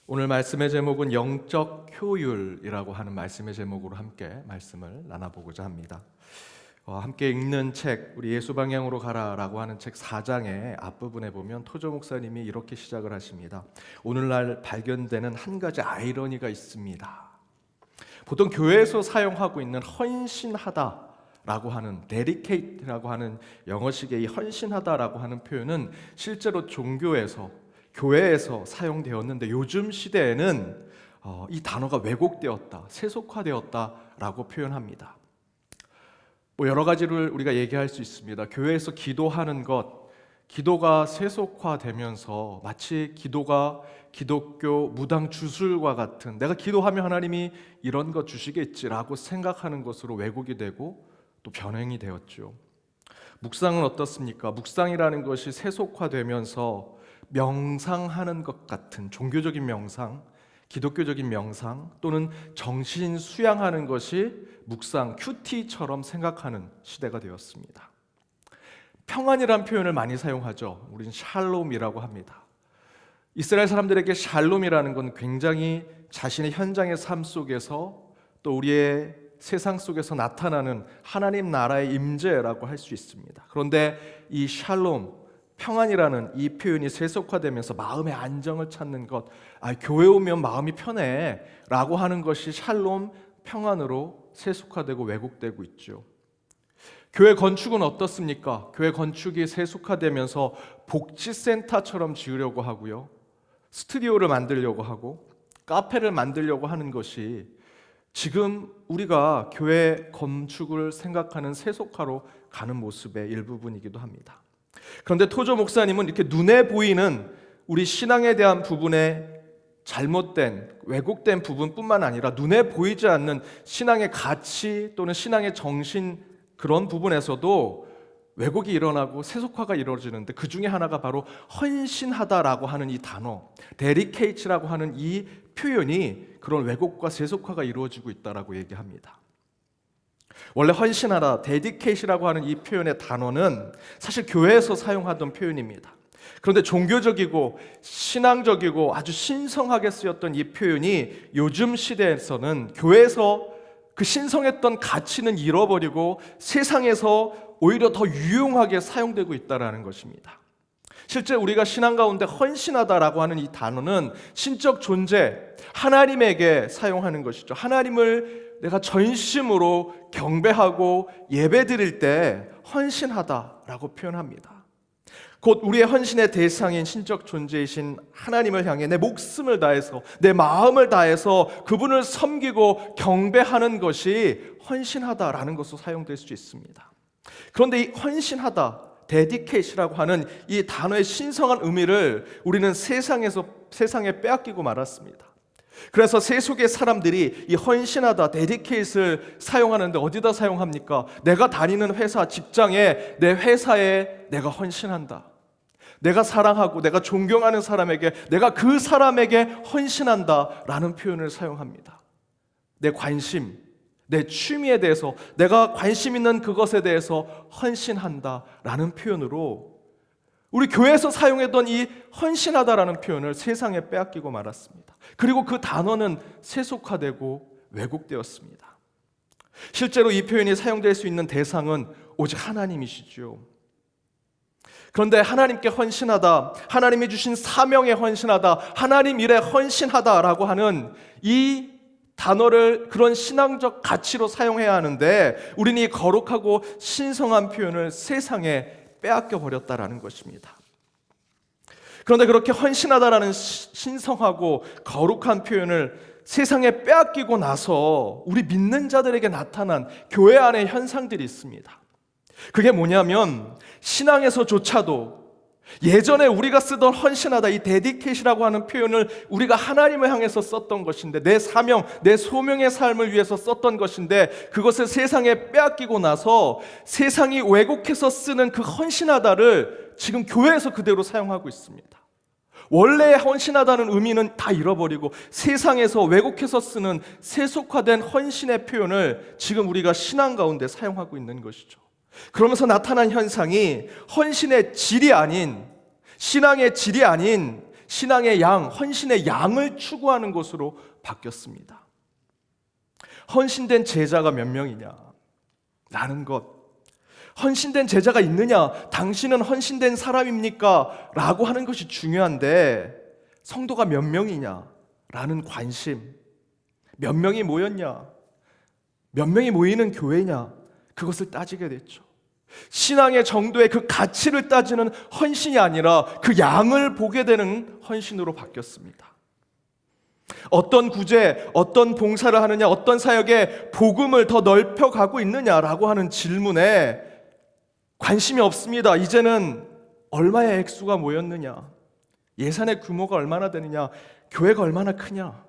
오늘 말씀의 제목은 영적 효율이라고 하는 말씀의 제목으로 함께 말씀을 나눠보고자 합니다. 함께 읽는 책 우리 예수 방향으로 가라라고 하는 책 4장의 앞부분에 보면 토조 목사님이 이렇게 시작을 하십니다. 오늘날 발견되는 한 가지 아이러니가 있습니다. 보통 교회에서 사용하고 있는 헌신하다라고 하는 dedicate라고 하는 영어식의 이 헌신하다라고 하는 표현은 실제로 종교에서 교회에서 사용되었는데 요즘 시대에는 이 단어가 왜곡되었다, 세속화되었다라고 표현합니다. 여러 가지를 우리가 얘기할 수 있습니다. 교회에서 기도하는 것, 기도가 세속화되면서 마치 기도가 기독교 무당 주술과 같은 내가 기도하면 하나님이 이런 것 주시겠지라고 생각하는 것으로 왜곡이 되고 또 변형이 되었죠. 묵상은 어떻습니까? 묵상이라는 것이 세속화되면서 명상하는 것 같은 종교적인 명상, 기독교적인 명상 또는 정신 수양하는 것이 묵상, 큐티처럼 생각하는 시대가 되었습니다. 평안이란 표현을 많이 사용하죠. 우리는 샬롬이라고 합니다. 이스라엘 사람들에게 샬롬이라는 건 굉장히 자신의 현장의 삶 속에서 또 우리의 세상 속에서 나타나는 하나님 나라의 임재라고 할 수 있습니다. 그런데 이 샬롬, 평안이라는 이 표현이 세속화되면서 마음의 안정을 찾는 것, 교회 오면 마음이 편해 라고 하는 것이 샬롬, 평안으로 세속화되고 왜곡되고 있죠. 교회 건축은 어떻습니까? 교회 건축이 세속화되면서 복지센터처럼 지으려고 하고요, 스튜디오를 만들려고 하고 카페를 만들려고 하는 것이 지금 우리가 교회 건축을 생각하는 세속화로 가는 모습의 일부분이기도 합니다. 그런데 토조 목사님은 이렇게 눈에 보이는 우리 신앙에 대한 부분에 잘못된, 왜곡된 부분뿐만 아니라 눈에 보이지 않는 신앙의 가치 또는 신앙의 정신, 그런 부분에서도 왜곡이 일어나고 세속화가 이루어지는데 그 중에 하나가 바로 헌신하다라고 하는 이 단어, dedicate라고 하는 이 표현이 그런 왜곡과 세속화가 이루어지고 있다라고 얘기합니다. 원래 헌신하다, dedicate이라고 하는 이 표현의 단어는 사실 교회에서 사용하던 표현입니다. 그런데 종교적이고 신앙적이고 아주 신성하게 쓰였던 이 표현이 요즘 시대에서는 교회에서 그 신성했던 가치는 잃어버리고 세상에서 오히려 더 유용하게 사용되고 있다는 것입니다. 실제 우리가 신앙 가운데 헌신하다라고 하는 이 단어는 신적 존재, 하나님에게 사용하는 것이죠. 하나님을 내가 전심으로 경배하고 예배드릴 때 헌신하다라고 표현합니다. 곧 우리의 헌신의 대상인 신적 존재이신 하나님을 향해 내 목숨을 다해서, 내 마음을 다해서 그분을 섬기고 경배하는 것이 헌신하다라는 것으로 사용될 수 있습니다. 그런데 이 헌신하다, dedicate이라고 하는 이 단어의 신성한 의미를 우리는 세상에 빼앗기고 말았습니다. 그래서 세속의 사람들이 이 헌신하다, dedicate을 사용하는데 어디다 사용합니까? 내가 다니는 회사, 직장에, 내 회사에 내가 헌신한다, 내가 사랑하고 내가 존경하는 사람에게, 내가 그 사람에게 헌신한다 라는 표현을 사용합니다. 내 관심, 내 취미에 대해서, 내가 관심 있는 그것에 대해서 헌신한다 라는 표현으로 우리 교회에서 사용했던 이 헌신하다라는 표현을 세상에 빼앗기고 말았습니다. 그리고 그 단어는 세속화되고 왜곡되었습니다. 실제로 이 표현이 사용될 수 있는 대상은 오직 하나님이시죠. 그런데 하나님께 헌신하다, 하나님이 주신 사명에 헌신하다, 하나님 일에 헌신하다라고 하는 이 단어를 그런 신앙적 가치로 사용해야 하는데 우리는 이 거룩하고 신성한 표현을 세상에 빼앗겨 버렸다라는 것입니다. 그런데 그렇게 헌신하다라는 신성하고 거룩한 표현을 세상에 빼앗기고 나서 우리 믿는 자들에게 나타난 교회 안의 현상들이 있습니다. 그게 뭐냐면 신앙에서조차도 예전에 우리가 쓰던 헌신하다, 이 dedicate이라고 하는 표현을 우리가 하나님을 향해서 썼던 것인데, 내 사명, 내 소명의 삶을 위해서 썼던 것인데 그것을 세상에 빼앗기고 나서 세상이 왜곡해서 쓰는 그 헌신하다를 지금 교회에서 그대로 사용하고 있습니다. 원래의 헌신하다는 의미는 다 잃어버리고 세상에서 왜곡해서 쓰는 세속화된 헌신의 표현을 지금 우리가 신앙 가운데 사용하고 있는 것이죠. 그러면서 나타난 현상이 헌신의 질이 아닌, 신앙의 질이 아닌 신앙의 양, 헌신의 양을 추구하는 것으로 바뀌었습니다. 헌신된 제자가 몇 명이냐? 라는 것. 헌신된 제자가 있느냐? 당신은 헌신된 사람입니까? 라고 하는 것이 중요한데 성도가 몇 명이냐? 라는 관심. 몇 명이 모였냐? 몇 명이 모이는 교회냐? 그것을 따지게 됐죠. 신앙의 정도의 그 가치를 따지는 헌신이 아니라 그 양을 보게 되는 헌신으로 바뀌었습니다. 어떤 구제, 어떤 봉사를 하느냐, 어떤 사역에 복음을 더 넓혀가고 있느냐라고 하는 질문에 관심이 없습니다. 이제는 얼마의 액수가 모였느냐, 예산의 규모가 얼마나 되느냐, 교회가 얼마나 크냐,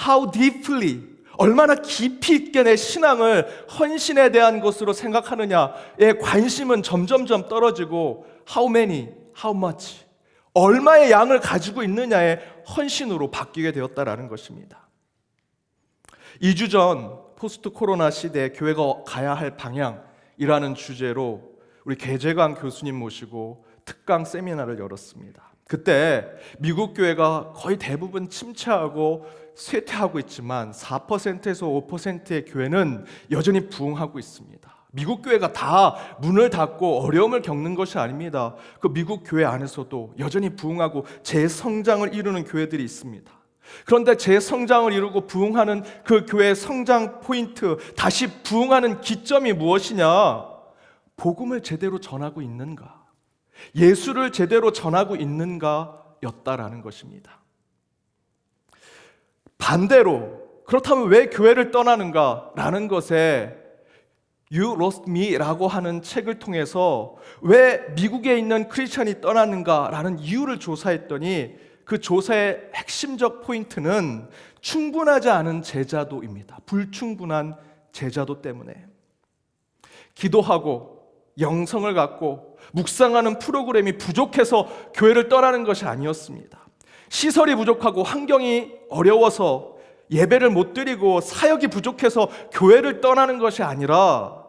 how deeply, 얼마나 깊이 있게 내 신앙을 헌신에 대한 것으로 생각하느냐의 관심은 점점점 떨어지고 how many, how much, 얼마의 양을 가지고 있느냐의 헌신으로 바뀌게 되었다라는 것입니다. 2주 전 포스트 코로나 시대에 교회가 가야 할 방향이라는 주제로 우리 계재강 교수님 모시고 특강 세미나를 열었습니다. 그때 미국 교회가 거의 대부분 침체하고 쇠퇴하고 있지만 4%에서 5%의 교회는 여전히 부흥하고 있습니다. 미국 교회가 다 문을 닫고 어려움을 겪는 것이 아닙니다. 그 미국 교회 안에서도 여전히 부흥하고 재성장을 이루는 교회들이 있습니다. 그런데 재성장을 이루고 부흥하는 그 교회의 성장 포인트, 다시 부흥하는 기점이 무엇이냐? 복음을 제대로 전하고 있는가? 예수를 제대로 전하고 있는가? 였다라는 것입니다. 반대로 그렇다면 왜 교회를 떠나는가? 라는 것에 You Lost Me라고 하는 책을 통해서 왜 미국에 있는 크리스천이 떠나는가? 라는 이유를 조사했더니 그 조사의 핵심적 포인트는 충분하지 않은 제자도입니다. 불충분한 제자도 때문에 기도하고 영성을 갖고 묵상하는 프로그램이 부족해서 교회를 떠나는 것이 아니었습니다. 시설이 부족하고 환경이 어려워서 예배를 못 드리고 사역이 부족해서 교회를 떠나는 것이 아니라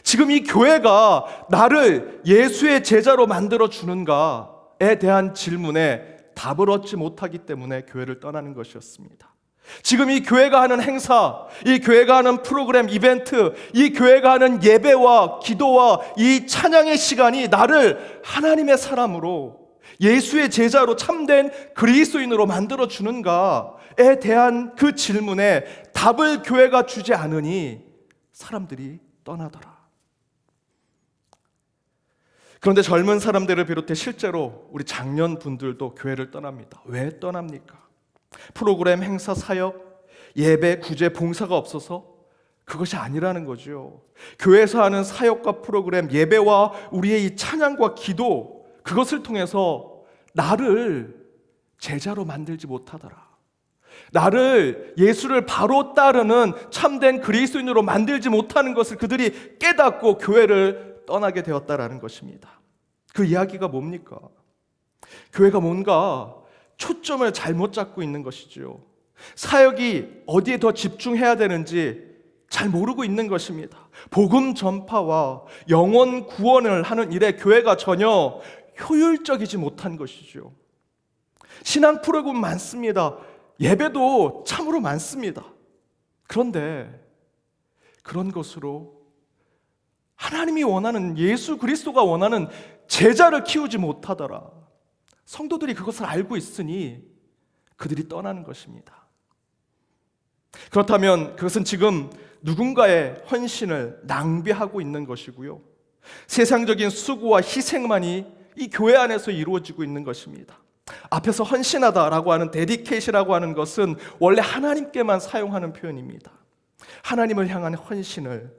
지금 이 교회가 나를 예수의 제자로 만들어 주는가에 대한 질문에 답을 얻지 못하기 때문에 교회를 떠나는 것이었습니다. 지금 이 교회가 하는 행사, 이 교회가 하는 프로그램, 이벤트, 이 교회가 하는 예배와 기도와 이 찬양의 시간이 나를 하나님의 사람으로 예수의 제자로 참된 그리스도인으로 만들어 주는가에 대한 그 질문에 답을 교회가 주지 않으니 사람들이 떠나더라. 그런데 젊은 사람들을 비롯해 실제로 우리 장년 분들도 교회를 떠납니다. 왜 떠납니까? 프로그램, 행사, 사역, 예배, 구제, 봉사가 없어서 그것이 아니라는 거죠. 교회에서 하는 사역과 프로그램, 예배와 우리의 이 찬양과 기도, 그것을 통해서 나를 제자로 만들지 못하더라. 나를 예수를 바로 따르는 참된 그리스도인으로 만들지 못하는 것을 그들이 깨닫고 교회를 떠나게 되었다라는 것입니다. 그 이야기가 뭡니까? 교회가 뭔가 초점을 잘못 잡고 있는 것이죠. 사역이 어디에 더 집중해야 되는지 잘 모르고 있는 것입니다. 복음 전파와 영혼 구원을 하는 일에 교회가 전혀 효율적이지 못한 것이죠. 신앙 프로그램 많습니다. 예배도 참으로 많습니다. 그런데 그런 것으로 하나님이 원하는, 예수 그리스도가 원하는 제자를 키우지 못하더라. 성도들이 그것을 알고 있으니 그들이 떠나는 것입니다. 그렇다면 그것은 지금 누군가의 헌신을 낭비하고 있는 것이고요. 세상적인 수고와 희생만이 이 교회 안에서 이루어지고 있는 것입니다. 앞에서 헌신하다라고 하는 데디케이션이라고 하는 것은 원래 하나님께만 사용하는 표현입니다. 하나님을 향한 헌신을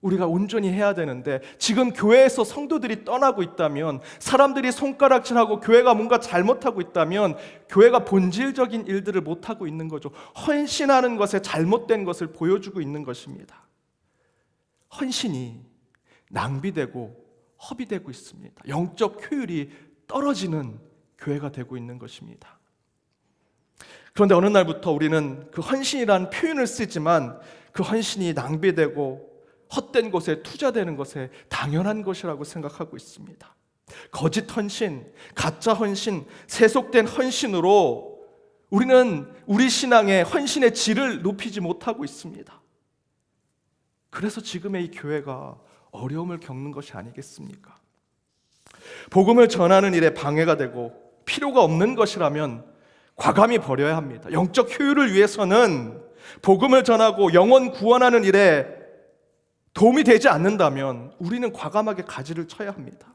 우리가 온전히 해야 되는데 지금 교회에서 성도들이 떠나고 있다면, 사람들이 손가락질하고 교회가 뭔가 잘못하고 있다면 교회가 본질적인 일들을 못하고 있는 거죠. 헌신하는 것에 잘못된 것을 보여주고 있는 것입니다. 헌신이 낭비되고 허비되고 있습니다. 영적 효율이 떨어지는 교회가 되고 있는 것입니다. 그런데 어느 날부터 우리는 그 헌신이라는 표현을 쓰지만 그 헌신이 낭비되고 헛된 것에 투자되는 것에 당연한 것이라고 생각하고 있습니다. 거짓 헌신, 가짜 헌신, 세속된 헌신으로 우리는 우리 신앙의 헌신의 질을 높이지 못하고 있습니다. 그래서 지금의 이 교회가 어려움을 겪는 것이 아니겠습니까? 복음을 전하는 일에 방해가 되고 필요가 없는 것이라면 과감히 버려야 합니다. 영적 효율을 위해서는 복음을 전하고 영혼 구원하는 일에 도움이 되지 않는다면 우리는 과감하게 가지를 쳐야 합니다.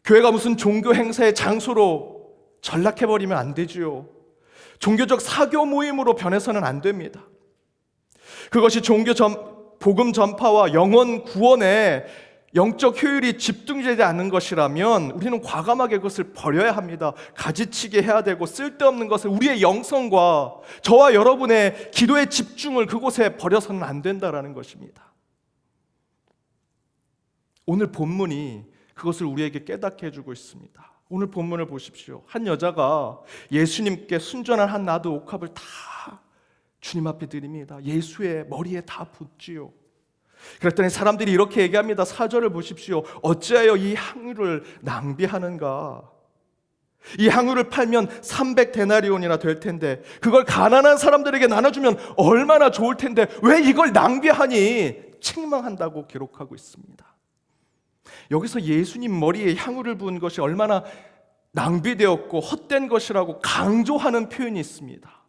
교회가 무슨 종교 행사의 장소로 전락해버리면 안 되지요. 종교적 사교 모임으로 변해서는 안 됩니다. 그것이 복음 전파와 영혼 구원에 영적 효율이 집중되지 않는 것이라면 우리는 과감하게 그것을 버려야 합니다. 가지치게 해야 되고 쓸데없는 것을 우리의 영성과 저와 여러분의 기도의 집중을 그곳에 버려서는 안 된다라는 것입니다. 오늘 본문이 그것을 우리에게 깨닫게 해주고 있습니다. 오늘 본문을 보십시오. 한 여자가 예수님께 순전한 한 나드 옥합을 다 주님 앞에 드립니다. 예수의 머리에 다 붓지요. 그랬더니 사람들이 이렇게 얘기합니다. 4절을 보십시오. 어찌하여 이 향유를 낭비하는가? 이 향유를 팔면 300데나리온이나 될 텐데 그걸 가난한 사람들에게 나눠주면 얼마나 좋을 텐데 왜 이걸 낭비하니? 책망한다고 기록하고 있습니다. 여기서 예수님 머리에 향유를 부은 것이 얼마나 낭비되었고 헛된 것이라고 강조하는 표현이 있습니다.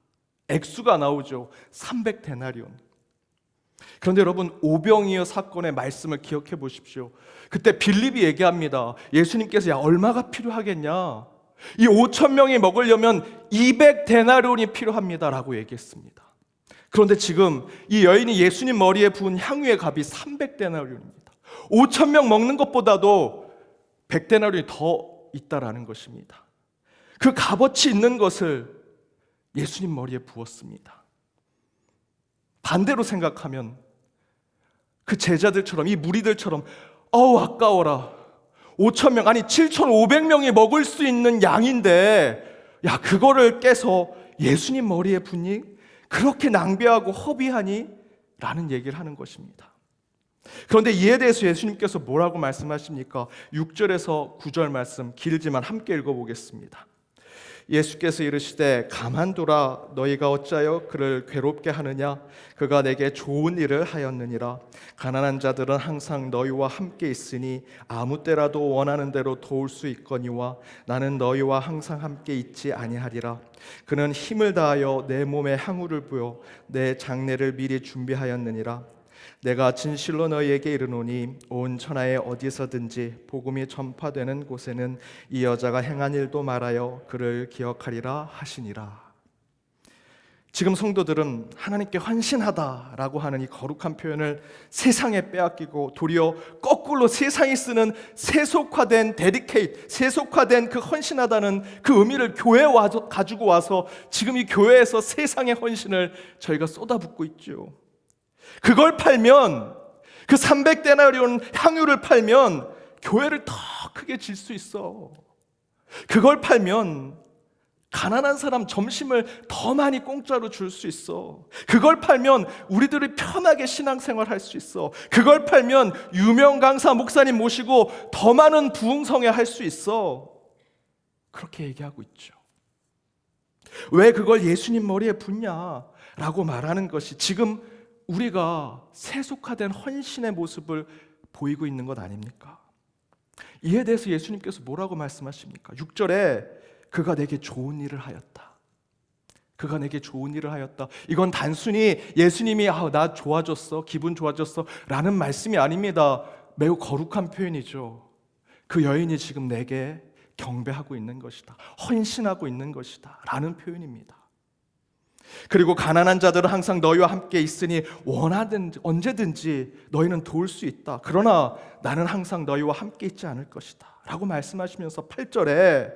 액수가 나오죠. 300데나리온. 그런데 여러분, 오병이어 사건의 말씀을 기억해 보십시오. 그때 빌립이 얘기합니다. 예수님께서 야 얼마가 필요하겠냐? 이 5천 명이 먹으려면 200데나리온이 필요합니다 라고 얘기했습니다. 그런데 지금 이 여인이 예수님 머리에 부은 향유의 값이 300데나리온입니다. 5천 명 먹는 것보다도 100데나리온이 더 있다라는 것입니다. 그 값어치 있는 것을 예수님 머리에 부었습니다. 반대로 생각하면 그 제자들처럼 이 무리들처럼 아까워라. 5천 명 아니 7,500명이 먹을 수 있는 양인데 야 그거를 깨서 예수님 머리에 붓니? 그렇게 낭비하고 허비하니? 라는 얘기를 하는 것입니다. 그런데 이에 대해서 예수님께서 뭐라고 말씀하십니까? 6절에서 9절 말씀 길지만 함께 읽어보겠습니다. 예수께서 이르시되 가만두라 너희가 어찌하여 그를 괴롭게 하느냐 그가 내게 좋은 일을 하였느니라 가난한 자들은 항상 너희와 함께 있으니 아무 때라도 원하는 대로 도울 수 있거니와 나는 너희와 항상 함께 있지 아니하리라 그는 힘을 다하여 내 몸에 향유를 부어 내 장례를 미리 준비하였느니라 내가 진실로 너희에게 이르노니 온 천하에 어디서든지 복음이 전파되는 곳에는 이 여자가 행한 일도 말하여 그를 기억하리라 하시니라. 지금 성도들은 하나님께 헌신하다라고 하는 이 거룩한 표현을 세상에 빼앗기고 도리어 거꾸로 세상이 쓰는 세속화된 데디케이트, 세속화된 그 헌신하다는 그 의미를 교회에 가지고 와서 지금 이 교회에서 세상의 헌신을 저희가 쏟아붓고 있죠. 그걸 팔면 그 300데나리온 향유를 팔면 교회를 더 크게 질 수 있어. 그걸 팔면 가난한 사람 점심을 더 많이 공짜로 줄 수 있어. 그걸 팔면 우리들이 편하게 신앙생활 할 수 있어. 그걸 팔면 유명 강사 목사님 모시고 더 많은 부흥성회 할 수 있어. 그렇게 얘기하고 있죠. 왜 그걸 예수님 머리에 붓냐라고 말하는 것이 지금 우리가 세속화된 헌신의 모습을 보이고 있는 것 아닙니까? 이에 대해서 예수님께서 뭐라고 말씀하십니까? 6절에 그가 내게 좋은 일을 하였다. 그가 내게 좋은 일을 하였다. 이건 단순히 예수님이 나 좋아졌어, 기분 좋아졌어 라는 말씀이 아닙니다. 매우 거룩한 표현이죠. 그 여인이 지금 내게 경배하고 있는 것이다. 헌신하고 있는 것이다 라는 표현입니다. 그리고 가난한 자들은 항상 너희와 함께 있으니 원하든지 언제든지 너희는 도울 수 있다. 그러나 나는 항상 너희와 함께 있지 않을 것이다 라고 말씀하시면서 8절에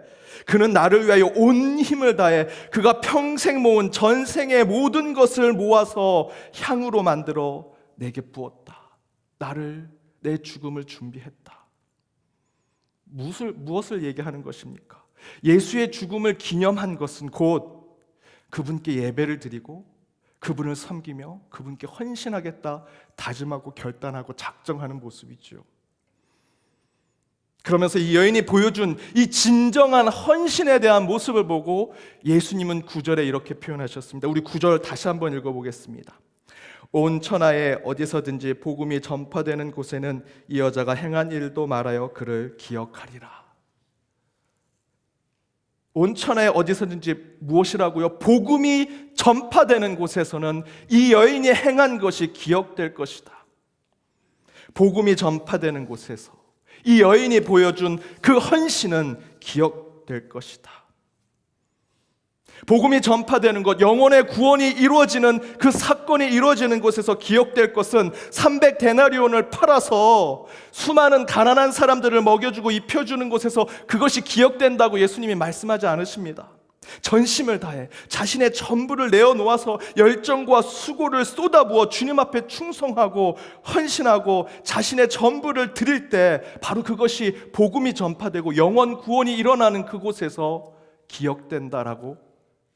그는 나를 위하여 온 힘을 다해 그가 평생 모은 전생의 모든 것을 모아서 향으로 만들어 내게 부었다. 나를 내 죽음을 준비했다. 무엇을 얘기하는 것입니까? 예수의 죽음을 기념한 것은 곧 그분께 예배를 드리고 그분을 섬기며 그분께 헌신하겠다 다짐하고 결단하고 작정하는 모습이죠. 그러면서 이 여인이 보여준 이 진정한 헌신에 대한 모습을 보고 예수님은 9절에 이렇게 표현하셨습니다. 우리 9절 다시 한번 읽어보겠습니다. 온 천하에 어디서든지 복음이 전파되는 곳에는 이 여자가 행한 일도 말하여 그를 기억하리라. 온 천하에 어디서든지 무엇이라고요? 복음이 전파되는 곳에서는 이 여인이 행한 것이 기억될 것이다. 복음이 전파되는 곳에서 이 여인이 보여준 그 헌신은 기억될 것이다. 복음이 전파되는 것, 영혼의 구원이 이루어지는 그 사건이 이루어지는 곳에서 기억될 것은 300데나리온을 팔아서 수많은 가난한 사람들을 먹여주고 입혀주는 곳에서 그것이 기억된다고 예수님이 말씀하지 않으십니다. 전심을 다해 자신의 전부를 내어놓아서 열정과 수고를 쏟아부어 주님 앞에 충성하고 헌신하고 자신의 전부를 드릴 때 바로 그것이 복음이 전파되고 영원 구원이 일어나는 그곳에서 기억된다라고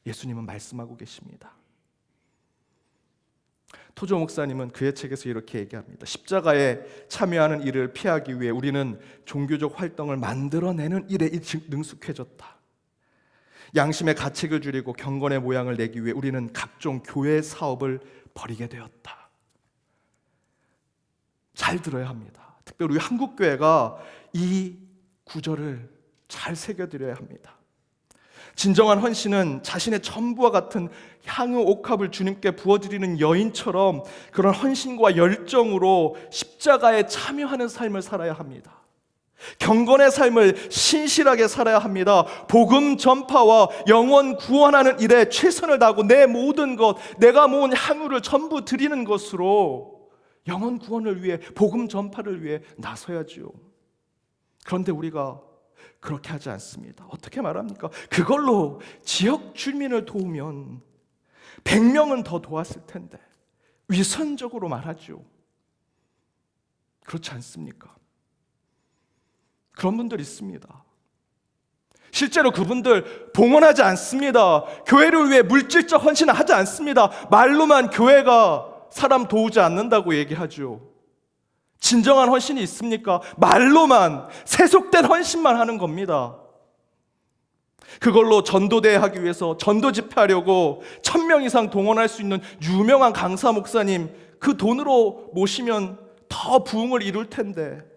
예수님은 말씀하고 계십니다. 토조 목사님은 그의 책에서 이렇게 얘기합니다. 십자가에 참여하는 일을 피하기 위해 우리는 종교적 활동을 만들어내는 일에 능숙해졌다. 양심의 가책을 줄이고 경건의 모양을 내기 위해 우리는 각종 교회 사업을 벌이게 되었다. 잘 들어야 합니다. 특별히 우리 한국교회가 이 구절을 잘 새겨드려야 합니다. 진정한 헌신은 자신의 전부와 같은 향유 옥합을 주님께 부어드리는 여인처럼 그런 헌신과 열정으로 십자가에 참여하는 삶을 살아야 합니다. 경건의 삶을 신실하게 살아야 합니다. 복음 전파와 영원 구원하는 일에 최선을 다하고 내 모든 것, 내가 모은 향유를 전부 드리는 것으로 영원 구원을 위해, 복음 전파를 위해 나서야지요. 그런데 우리가 그렇게 하지 않습니다. 어떻게 말합니까? 그걸로 지역 주민을 도우면 100명은 더 도왔을 텐데 위선적으로 말하죠. 그렇지 않습니까? 그런 분들 있습니다. 실제로 그분들 봉헌하지 않습니다. 교회를 위해 물질적 헌신을 하지 않습니다. 말로만 교회가 사람 도우지 않는다고 얘기하죠. 진정한 헌신이 있습니까? 말로만 세속된 헌신만 하는 겁니다. 그걸로 전도대회 하기 위해서 전도 집회하려고 1000명 이상 동원할 수 있는 유명한 강사 목사님 그 돈으로 모시면 더 부흥을 이룰 텐데,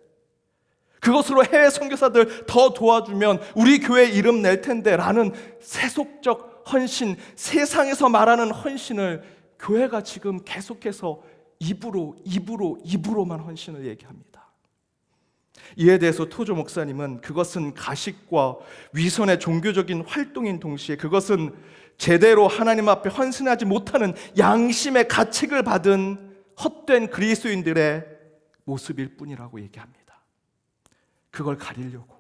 그것으로 해외 선교사들 더 도와주면 우리 교회 이름 낼 텐데 라는 세속적 헌신, 세상에서 말하는 헌신을 교회가 지금 계속해서 입으로만 헌신을 얘기합니다. 이에 대해서 토조 목사님은 그것은 가식과 위선의 종교적인 활동인 동시에 그것은 제대로 하나님 앞에 헌신하지 못하는 양심의 가책을 받은 헛된 그리스도인들의 모습일 뿐이라고 얘기합니다. 그걸 가리려고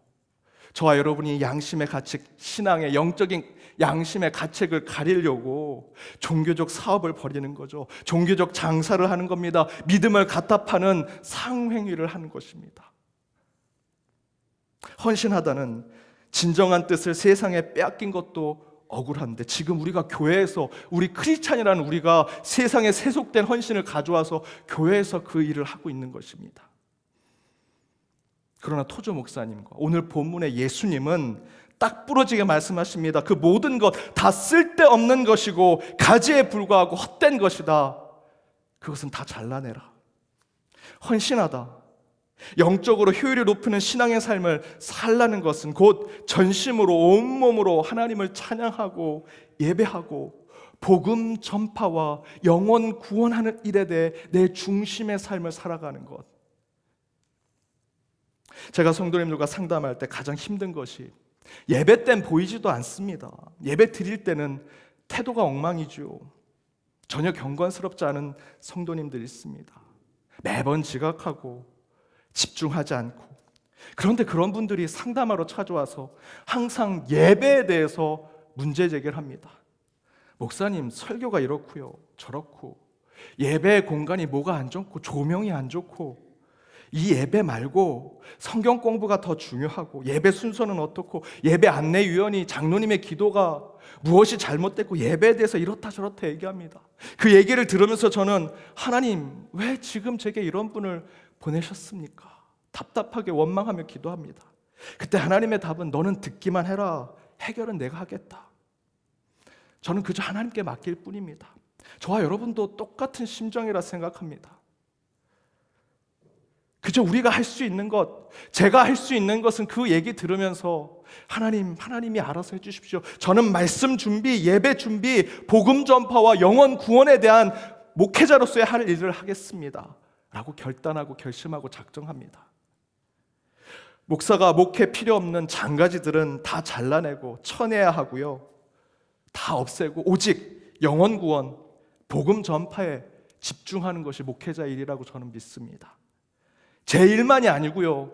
저와 여러분이 양심의 가책, 신앙의 영적인 양심의 가책을 가리려고 종교적 사업을 벌이는 거죠. 종교적 장사를 하는 겁니다. 믿음을 갖다 파는 상행위를 하는 것입니다. 헌신하다는 진정한 뜻을 세상에 빼앗긴 것도 억울한데 지금 우리가 교회에서 우리 크리스찬이라는 우리가 세상에 세속된 헌신을 가져와서 교회에서 그 일을 하고 있는 것입니다. 그러나 토조 목사님과 오늘 본문의 예수님은 딱 부러지게 말씀하십니다. 그 모든 것 다 쓸데없는 것이고 가지에 불과하고 헛된 것이다. 그것은 다 잘라내라. 헌신하다, 영적으로 효율이 높은 신앙의 삶을 살라는 것은 곧 전심으로 온몸으로 하나님을 찬양하고 예배하고 복음 전파와 영원 구원하는 일에 대해 내 중심의 삶을 살아가는 것. 제가 성도님들과 상담할 때 가장 힘든 것이 예배 땐 보이지도 않습니다. 예배 드릴 때는 태도가 엉망이죠. 전혀 경건스럽지 않은 성도님들이 있습니다. 매번 지각하고 집중하지 않고. 그런데 그런 분들이 상담하러 찾아와서 항상 예배에 대해서 문제 제기를 합니다. 목사님, 설교가 이렇고요, 저렇고, 예배 공간이 뭐가 안 좋고 조명이 안 좋고, 이 예배 말고 성경 공부가 더 중요하고, 예배 순서는 어떻고, 예배 안내위원이 장로님의 기도가 무엇이 잘못됐고, 예배에 대해서 이렇다 저렇다 얘기합니다. 그 얘기를 들으면서 저는 하나님, 왜 지금 제게 이런 분을 보내셨습니까? 답답하게 원망하며 기도합니다. 그때 하나님의 답은 너는 듣기만 해라. 해결은 내가 하겠다. 저는 그저 하나님께 맡길 뿐입니다. 저와 여러분도 똑같은 심정이라 생각합니다. 그저 우리가 할 수 있는 것, 제가 할 수 있는 것은 그 얘기 들으면서 하나님이 알아서 해주십시오. 저는 말씀 준비, 예배 준비, 복음 전파와 영혼 구원에 대한 목회자로서의 할 일을 하겠습니다 라고 결단하고 결심하고 작정합니다. 목사가 목회 필요 없는 장가지들은 다 잘라내고 쳐내야 하고요, 다 없애고 오직 영혼 구원, 복음 전파에 집중하는 것이 목회자 일이라고 저는 믿습니다. 제 일만이 아니고요,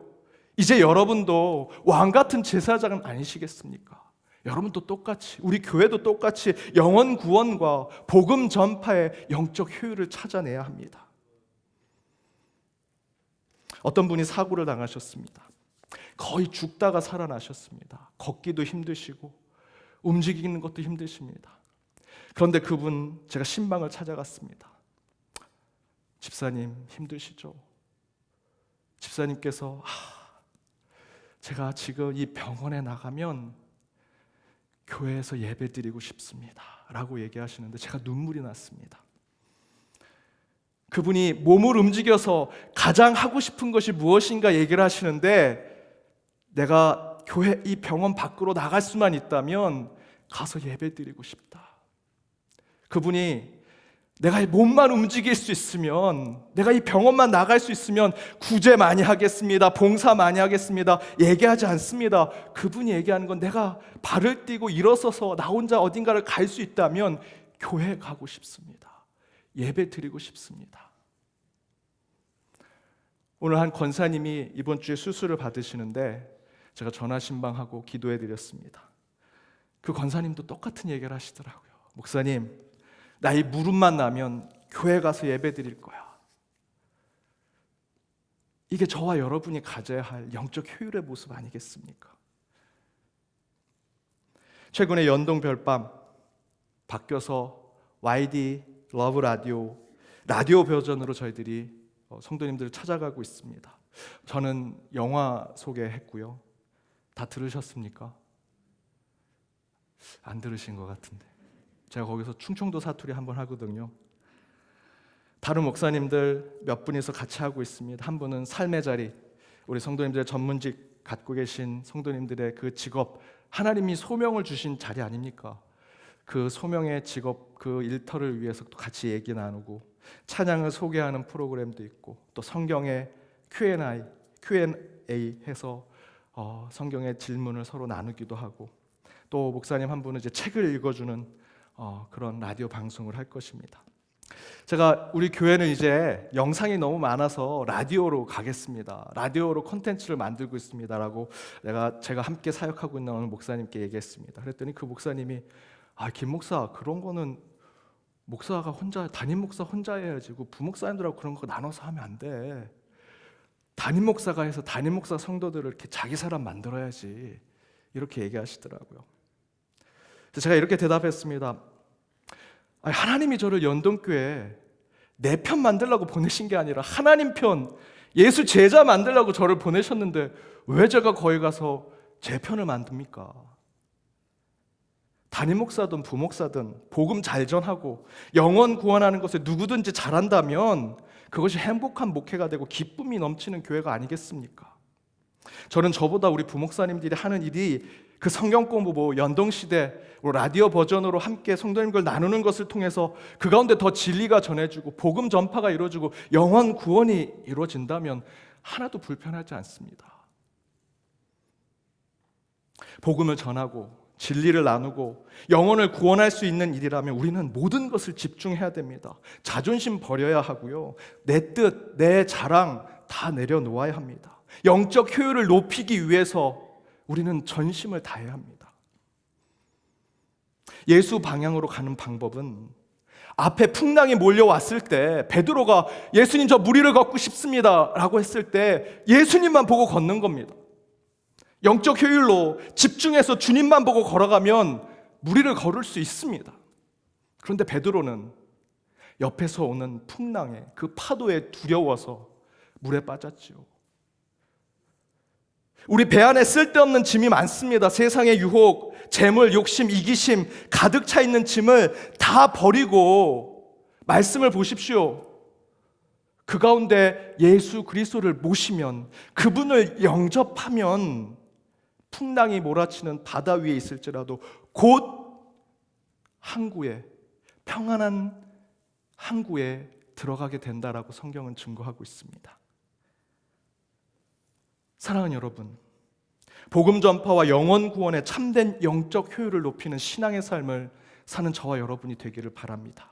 이제 여러분도 왕같은 제사장은 아니시겠습니까? 여러분도 똑같이, 우리 교회도 똑같이 영혼 구원과 복음 전파의 영적 효율을 찾아내야 합니다. 어떤 분이 사고를 당하셨습니다. 거의 죽다가 살아나셨습니다. 걷기도 힘드시고 움직이는 것도 힘드십니다. 그런데 그분, 제가 신방을 찾아갔습니다. 집사님 힘드시죠? 집사님께서 제가 지금 이 병원에 나가면 교회에서 예배드리고 싶습니다 라고 얘기하시는데 제가 눈물이 났습니다. 그분이 몸을 움직여서 가장 하고 싶은 것이 무엇인가 얘기를 하시는데, 내가 교회 이 병원 밖으로 나갈 수만 있다면 가서 예배드리고 싶다. 그분이 내가 몸만 움직일 수 있으면, 내가 이 병원만 나갈 수 있으면 구제 많이 하겠습니다, 봉사 많이 하겠습니다 얘기하지 않습니다. 그분이 얘기하는 건 내가 발을 띄고 일어서서 나 혼자 어딘가를 갈 수 있다면 교회 가고 싶습니다, 예배 드리고 싶습니다. 오늘 한 권사님이 이번 주에 수술을 받으시는데 제가 전화 신방하고 기도해 드렸습니다. 그 권사님도 똑같은 얘기를 하시더라고요. 목사님, 나 이 무릎만 나면 교회 가서 예배 드릴 거야. 이게 저와 여러분이 가져야 할 영적 효율의 모습 아니겠습니까? 최근에 연동 별밤 바뀌어서 YD 러브 라디오 버전으로 저희들이 성도님들을 찾아가고 있습니다. 저는 영화 소개했고요. 다 들으셨습니까? 안 들으신 것 같은데. 제가 거기서 충청도 사투리 한번 하거든요. 다른 목사님들 몇 분이서 같이 하고 있습니다. 한 분은 삶의 자리, 우리 성도님들의 전문직 갖고 계신 성도님들의 그 직업, 하나님이 소명을 주신 자리 아닙니까? 그 소명의 직업, 그 일터를 위해서 또 같이 얘기 나누고 찬양을 소개하는 프로그램도 있고, 또 성경의 Q&A 해서 성경의 질문을 서로 나누기도 하고, 또 목사님 한 분은 이제 책을 읽어주는 그런 라디오 방송을 할 것입니다. 제가 우리 교회는 이제 영상이 너무 많아서 라디오로 가겠습니다, 라디오로 콘텐츠를 만들고 있습니다라고 제가 함께 사역하고 있는 어느 목사님께 얘기했습니다. 그랬더니 그 목사님이 김 목사, 그런 거는 목사가 혼자, 담임 목사 혼자 해야지, 부목사님들하고 그런 거 나눠서 하면 안 돼. 담임 목사가 해서 담임 목사 성도들을 이렇게 자기 사람 만들어야지, 이렇게 얘기하시더라고요. 그래서 제가 이렇게 대답했습니다. 하나님이 저를 연동교회 내 편 만들려고 보내신 게 아니라 하나님 편, 예수 제자 만들려고 저를 보내셨는데 왜 제가 거기 가서 제 편을 만듭니까? 담임 목사든 부목사든 복음 잘 전하고 영혼 구원하는 것에 누구든지 잘한다면 그것이 행복한 목회가 되고 기쁨이 넘치는 교회가 아니겠습니까? 저는 저보다 우리 부목사님들이 하는 일이 그 성경 공부, 연동시대 라디오 버전으로 함께 성도님들 나누는 것을 통해서 그 가운데 더 진리가 전해지고 복음 전파가 이루어지고 영혼 구원이 이루어진다면 하나도 불편하지 않습니다. 복음을 전하고 진리를 나누고 영혼을 구원할 수 있는 일이라면 우리는 모든 것을 집중해야 됩니다. 자존심 버려야 하고요, 내 뜻, 내 자랑 다 내려놓아야 합니다. 영적 효율을 높이기 위해서 우리는 전심을 다해야 합니다. 예수 방향으로 가는 방법은, 앞에 풍랑이 몰려왔을 때 베드로가 예수님 저 물 위를 걷고 싶습니다 라고 했을 때 예수님만 보고 걷는 겁니다. 영적 효율로 집중해서 주님만 보고 걸어가면 물 위를 걸을 수 있습니다. 그런데 베드로는 옆에서 오는 풍랑에, 그 파도에 두려워서 물에 빠졌지요. 우리 배 안에 쓸데없는 짐이 많습니다. 세상의 유혹, 재물, 욕심, 이기심 가득 차 있는 짐을 다 버리고 말씀을 보십시오. 그 가운데 예수 그리스도를 모시면, 그분을 영접하면 풍랑이 몰아치는 바다 위에 있을지라도 곧 항구에, 평안한 항구에 들어가게 된다라고 성경은 증거하고 있습니다. 사랑하는 여러분, 복음 전파와 영혼 구원의 참된 영적 효율을 높이는 신앙의 삶을 사는 저와 여러분이 되기를 바랍니다.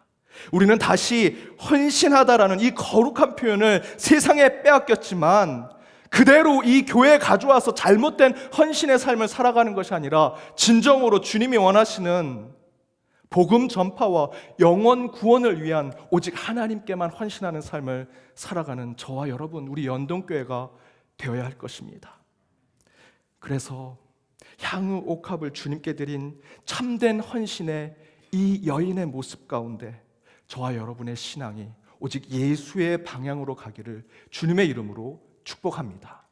우리는 다시 헌신하다라는 이 거룩한 표현을 세상에 빼앗겼지만, 그대로 이 교회에 가져와서 잘못된 헌신의 삶을 살아가는 것이 아니라 진정으로 주님이 원하시는 복음 전파와 영혼 구원을 위한 오직 하나님께만 헌신하는 삶을 살아가는 저와 여러분, 우리 연동교회가 되어야 할 것입니다. 그래서 향후 옥합을 주님께 드린 참된 헌신의 이 여인의 모습 가운데 저와 여러분의 신앙이 오직 예수의 방향으로 가기를 주님의 이름으로 축복합니다.